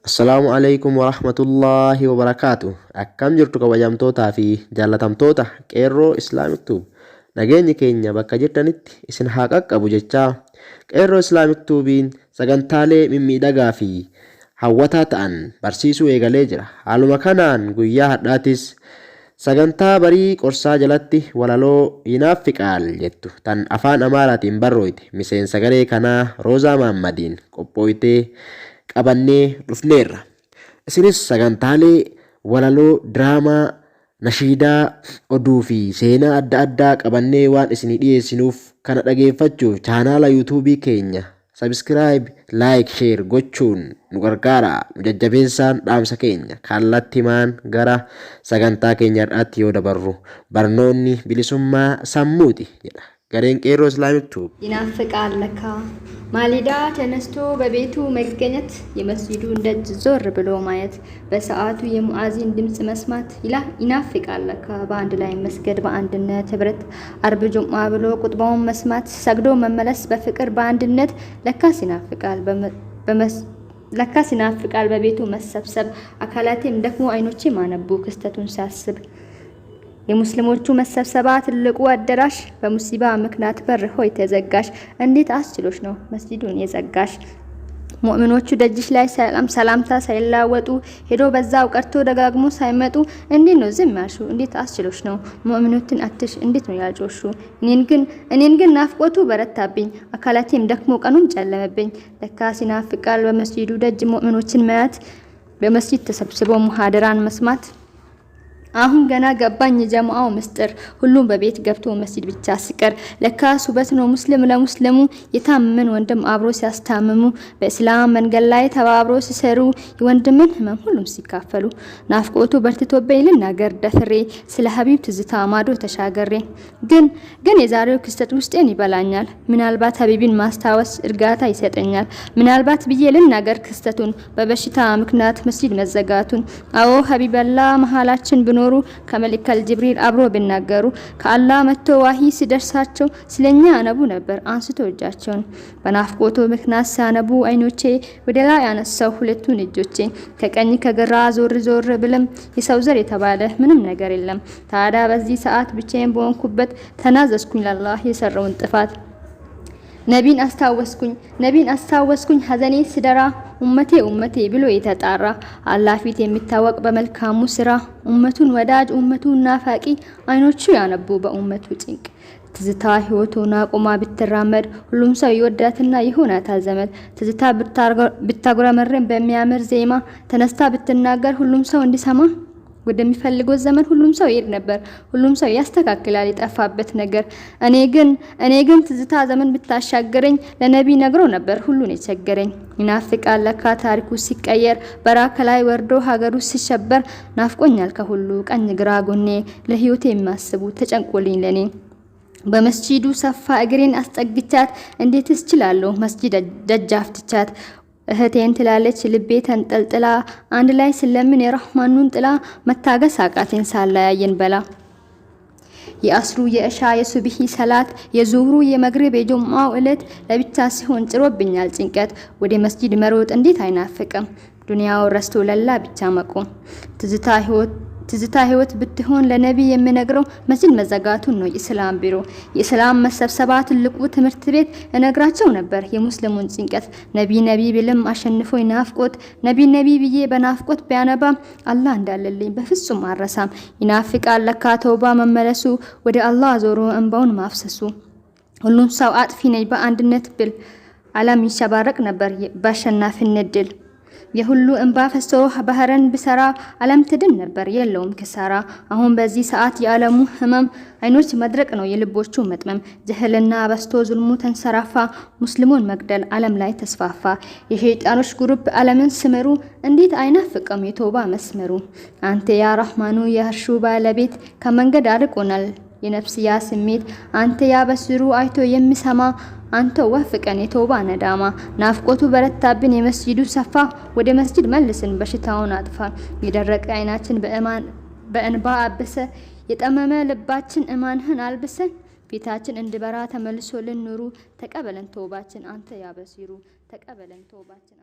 Assalamu alaikum warahmatullahi wabarakatuh. Akkam jirtu kabajamtootaa fi jaalatamtoota qeerroo Islamic Tube. Nageenyi keenya bakka jirtanitti isin haa qaqqabu jechaa qeerroo Islamic Tubein sagantaalee mimmiidhagaa fi hawwataa ta'an barsiisuu eegalee jira. Haaluma kanaan guyyaa har'aatis sagantaa barii qorsaa jalatti walaloo Yinaafiqaal jettu tan afaan Amaaraatiin barrooyte miseensa garee kanaa Roozaa Mahammadiin qophooytee qabannee dhufneerra. Isinis sagantaalee walaloo, diraamaa, nashiidaa, oduu fi seenaa adda addaa qabannee waan isinii dhiyeessinuuf kana dhageeffachuuf chaanaala yuutuubii keenya subscribe, like, share gochuun nu gargaara. Nu jajjabeessaan dhaamsa keenya kallattimaan gara sagantaa keenya har'aatti yoo dabarru barnoonni bilisummaa sammuuti jedha gareen qeerroo Islamic Tube. ይናፍቃል ለካ ማሊዳ ተነስቶ በቤቱ መገኘት የመስጂዱን ደጅ ዞር ብሎ ማየት በሰዓቱ የሙአዚን ድምጽ መስማት ይናፍቃል ለካ በአንድ ላይ መስገድ በአንድነት ህብረት አርብ ጁምዓ ብሎ ቁጥባውን መስማት ሰግዶ መመለስ በፍቅር በአንድነት ለካስ ይናፍቃል በቤቱ መሰብሰብ አካላቴም ደክሞ አይኖቼ ማነቡ ክስተቱን ሳስብ የሙስሊሞቹ መሰብሰባ ትልቁ አዳራሽ በሙሲባ ምክንያት በር ሆይ ተዘጋሽ እንዴት አስችሎሽ ነው መስጂዱን የዘጋሽ ሙእሚኖቹ ደጅሽ ላይ ሰላምታ ሳይላወጡ ሄዶ በዛው ቀርቶ ደጋግሞ ሳይመጡ እንዴት ነው ዝም ያልሹ እንዴት አስችሎሽ ነው ሙእሚኖችን አትሽ እንዴት ነው ያልጆሹ እኔን ግን ናፍቆቱ በረታብኝ አካላቴም ደክሞ ቀኑም ጨለመብኝ ለካስ ይናፍቃል በመስጂዱ ደጅ ሙእሚኖችን ማየት በመስጂድ ተሰብስበው ሙሐደራን መስማት አሁን ገና ገባኝ ጀማዓው ምስጥር ሁሉም በቤት ገብቶ መስጂድ ብቻ ሲቀር ለካስ ውበት ነው ሙስሊም ለሙስሊሙ የታመመን ወንድም አብሮ ሲያስታምሙ በእስላም መንገድ ላይ ተባብሮ ሲሰሩ የወንድምን ህመም ሁሉም ሲካፈሉ ናፍቆቱ በርትቶብኝ ልናገር ደፍሬ ስለ ሀቢብ ትዝታ ማዶ ተሻገሬ ግን የዛሬው ክስተት ውስጤን ይበላኛል ምናልባት ሀቢብን ማስታወስ እርጋታ ይሰጠኛል ምናልባት ብዬ ልናገር ክስተቱን በበሽታ ምክንያት መስጂድ መዘጋቱን አዎ ሀቢበላ መሃላችን ኖሩ ከመልከል ጅብሪል አብሮ ቢናገሩ ከአላህ መጥቶ ዋሂ ሲደርሳቸው ስለኛ አነቡ ነበር አንስቶ እጃቸውን በናፍቆቱ ምክንያት ሳነቡ አይኖቼ ወደ ላይ ያነሳው ሁለቱን እጆቼ ከቀኝ ከግራ ዞር ብለም የሰው ዘር የተባለ ምንም ነገር የለም ታዲያ በዚህ ሰዓት ብቻዬን በሆንኩበት ተናዘዝኩኝ ለአላህ የሰራውን ጥፋት ነቢን አስታወስኩኝ ሐዘኔ ሲደራ ኡመቴ ብሎ የተጣራ አላህ ፊት የሚታወቅ በመልካሙ ስራ ኡመቱን ወዳጅ ኡመቱን ናፋቂ አይኖቹ ያነቡ በኡመቱ ጭንቅ ትዝታ ህይወቱና ቆማ ብትራመድ ሁሉም ሰው ይወዳትና ይሆናታል ዘመድ ትዝታ ብታጉረመረም በሚያምር ዜማ ተነስታ ብትናገር ሁሉም ሰው እንዲሰማ ወደሚፈልገው ዘመን ሁሉም ሰው ይሄድ ነበር ሁሉም ሰው ያስተካክላል የጠፋበት ነገር እኔ ግን ትዝታ ዘመን ብታሻገረኝ ለነቢ ነግሮ ነበር ሁሉን የቸገረኝ ይናፍቃል ለካ ታሪኩ ሲቀየር በራከ ላይ ወርዶ ሀገሩ ሲሸበር ናፍቆኛል ከሁሉ ቀኝ ግራ ጎኔ ለህይወቴ የሚያስቡ ተጨንቆልኝ ለኔ በመስጂዱ ሰፋ እግሬን አስጠግቻት እንዴትስ እችላለሁ መስጂድ ደጃፍ ትቻት እህቴን ትላለች ልቤ ተንጠልጥላ አንድ ላይ ስለምን የረህማኑን ጥላ መታገስ አቃቴን ሳላያየን በላ የአስሩ የእሻ የሱብሂ ሰላት የዙህሩ የመግሪብ የጁምዓው እለት ለብቻ ሲሆን ጭሮብኛል ጭንቀት ወደ መስጂድ መሮጥ እንዴት አይናፍቅም ዱንያው ረስቶ ለላ ብቻ መቆም ትዝታ ህይወት ብትሆን ለነቢ የሚነግረው መስጂድ መዘጋቱን ነው የእስላም ቢሮ የእስላም መሰብሰባ ትልቁ ትምህርት ቤት እነግራቸው ነበር የሙስሊሙን ጭንቀት ነቢ ብለም አሸንፎ ይናፍቆት ነቢ ብዬ በናፍቆት ቢያነባ አላህ እንዳለልኝ በፍጹም አረሳም ይናፍቃል ለካ ተውባ መመለሱ ወደ አላህ ዞሮ እንባውን ማፍሰሱ ሁሉም ሰው አጥፊ ነኝ በአንድነት ብል ዓለም ይሸባረቅ ነበር በአሸናፊነት ድል የሁሉ እንባ ፈሶ ባህረን ብሰራ ዓለም ትድን ነበር የለውም ክሳራ አሁን በዚህ ሰዓት የዓለሙ ህመም አይኖች መድረቅ ነው የልቦቹ መጥመም ጀህልና በስቶ ዙልሙ ተንሰራፋ ሙስሊሙን መግደል ዓለም ላይ ተስፋፋ የሸይጣኖች ግሩፕ ዓለምን ስመሩ እንዴት አይናፍቅም የተውባ መስመሩ አንተ ያ ረህማኑ የህርሹ ባለቤት ከመንገድ አርቆናል የነፍስያ ስሜት አንተ ያ በስሩ አይቶ የሚሰማ አንተ ወፍቀን የተውባ ነዳማ ናፍቆቱ በረታብን የመስጂዱ ሰፋ ወደ መስጂድ መልስን በሽታውን አጥፋ የደረቀ አይናችን በእንባ አብሰ የጠመመ ልባችን እማንህን አልብሰን ፊታችን እንድበራ ተመልሶልን ኑሩ ተቀበለን ተውባችን አንተ ያ በሲሩ ተቀበለን ተውባችን